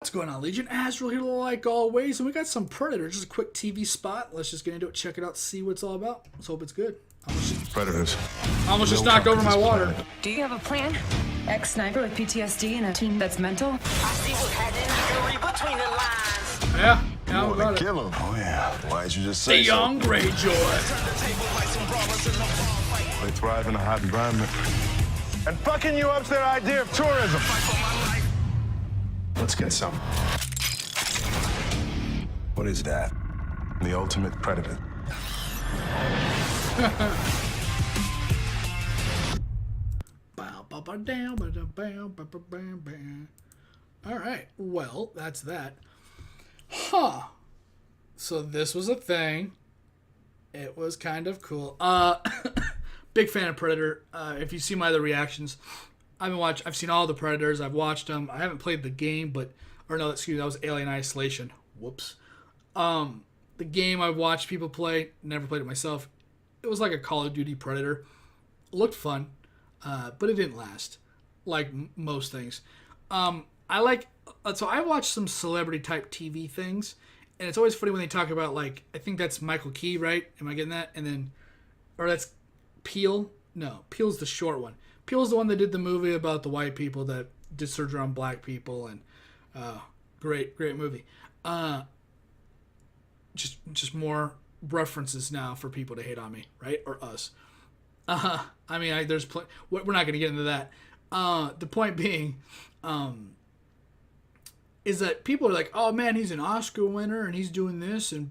What's going on, Legion? Azrael here like always, and we got some Predator. Just a quick TV spot. Let's just get into it, check it out, see what it's all about. Let's hope it's good. Predators. Almost just knocked over my water. Do you have a plan? Ex-sniper with PTSD and a team that's mental? I see what's happening between the lines. Yeah, You we want got to it. kill him? Oh, yeah. Why'd you just The say so? young Greyjoy. They thrive in a hot environment. And fucking you up's their idea of tourism. Let's get some. What is that? The ultimate predator. All right, well, that's that. Huh. So this was a thing. It was kind of cool. Big fan of Predator. If you see my other reactions, I've seen all the Predators. I've watched them. I haven't played the game, that was Alien Isolation. Whoops. The game I've watched people play, never played it myself. It was like a Call of Duty Predator. It looked fun, but it didn't last, like most things. So I watched some celebrity type TV things, and it's always funny when they talk about, like, I think that's Michael Key, right? Am I getting that? Or that's Peel? No, Peel's the short one. Peel's the one that did the movie about the white people that did surgery on black people, and great movie. Just more references now for people to hate on me, right? Or us. We're not going to get into that. The point being, is that people are like, oh man, he's an Oscar winner and he's doing this and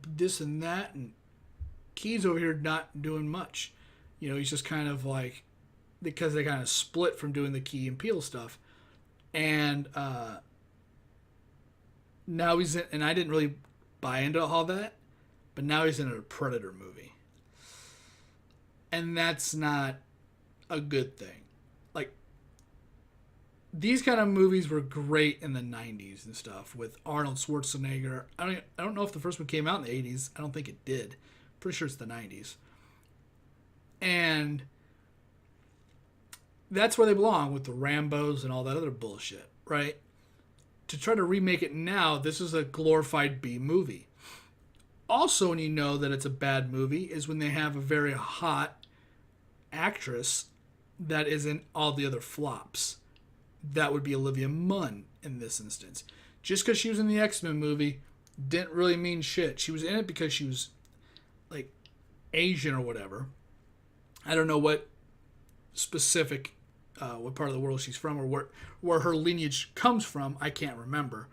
that, and Key's over here not doing much. He's just kind of like, because they kind of split from doing the Key and Peele stuff. And now he's in, and I didn't really buy into all that, but now he's in a Predator movie. And that's not a good thing. Like, these kind of movies were great in the 90s and stuff with Arnold Schwarzenegger. I don't know if the first one came out in the 80s. I don't think it did. Pretty sure it's the 90s. And that's where they belong, with the Rambos and all that other bullshit, right? To try to remake it now, this is a glorified B movie. Also, when you know that it's a bad movie is when they have a very hot actress that is in all the other flops. That would be Olivia Munn in this instance. Just because she was in the X-Men movie didn't really mean shit. She was in it because she was, like, Asian or whatever. I don't know what specific, what part of the world she's from, or where her lineage comes from. I can't remember.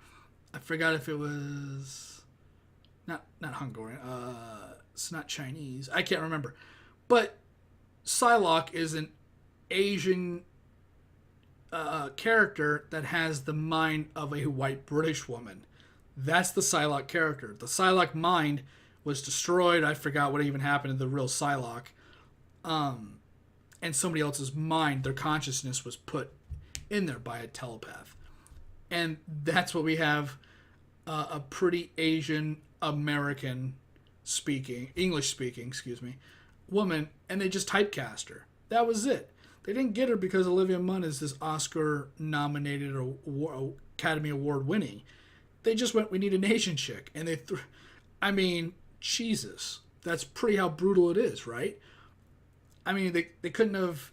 I forgot if it was not Hungarian. It's not Chinese. I can't remember. But Psylocke is an Asian character that has the mind of a white British woman. That's the Psylocke character. The Psylocke mind was destroyed. I forgot what even happened to the real Psylocke. And somebody else's mind, their consciousness, was put in there by a telepath. And that's what we have, a pretty Asian American English speaking, woman, and they just typecast her. That was it. They didn't get her because Olivia Munn is this Oscar nominated or Academy Award winning. They just went, we need an Asian chick. And Jesus, that's pretty how brutal it is, right? They couldn't have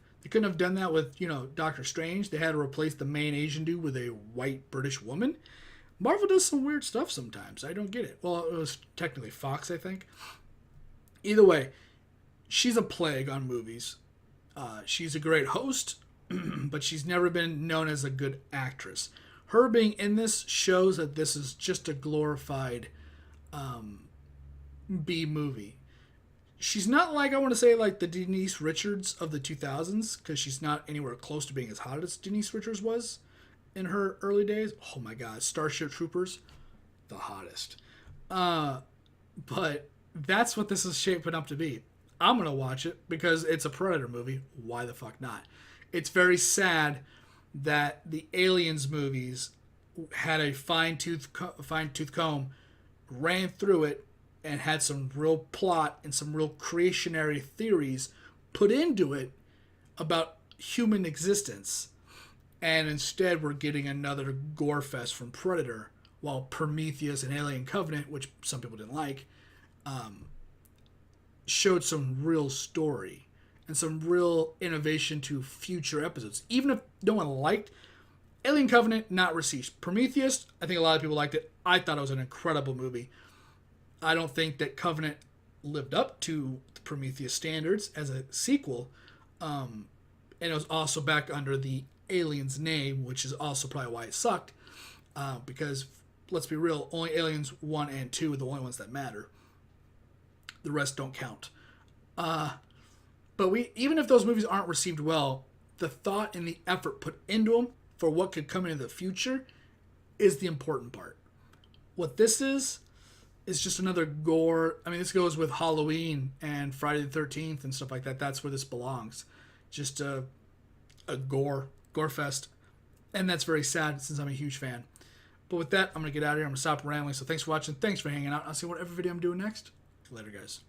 done that with, Doctor Strange. They had to replace the main Asian dude with a white British woman. Marvel does some weird stuff sometimes. I don't get it. Well, it was technically Fox, I think. Either way, she's a plague on movies. She's a great host, but she's never been known as a good actress. Her being in this shows that this is just a glorified B movie. She's not like, I want to say, like the Denise Richards of the 2000s, because she's not anywhere close to being as hot as Denise Richards was in her early days. Oh my God, Starship Troopers, the hottest. But that's what this is shaping up to be. I'm going to watch it because it's a Predator movie. Why the fuck not? It's very sad that the Aliens movies had a fine-tooth comb, ran through it, and had some real plot and some real creationary theories put into it about human existence. And instead we're getting another gore fest from Predator while Prometheus and Alien Covenant, which some people didn't like, showed some real story and some real innovation to future episodes. Even if no one liked Alien Covenant, not received. Prometheus, I think a lot of people liked it. I thought it was an incredible movie. I don't think that Covenant lived up to the Prometheus standards as a sequel. And it was also back under the Aliens name, which is also probably why it sucked. Because, let's be real, only Aliens 1 and 2 are the only ones that matter. The rest don't count. But even if those movies aren't received well, the thought and the effort put into them for what could come into the future is the important part. What this is just another gore. I mean, this goes with Halloween and Friday the 13th and stuff like that. That's where this belongs. Just a gore fest. And that's very sad since I'm a huge fan. But with that, I'm going to get out of here. I'm going to stop rambling. So thanks for watching. Thanks for hanging out. I'll see whatever video I'm doing next. Later, guys.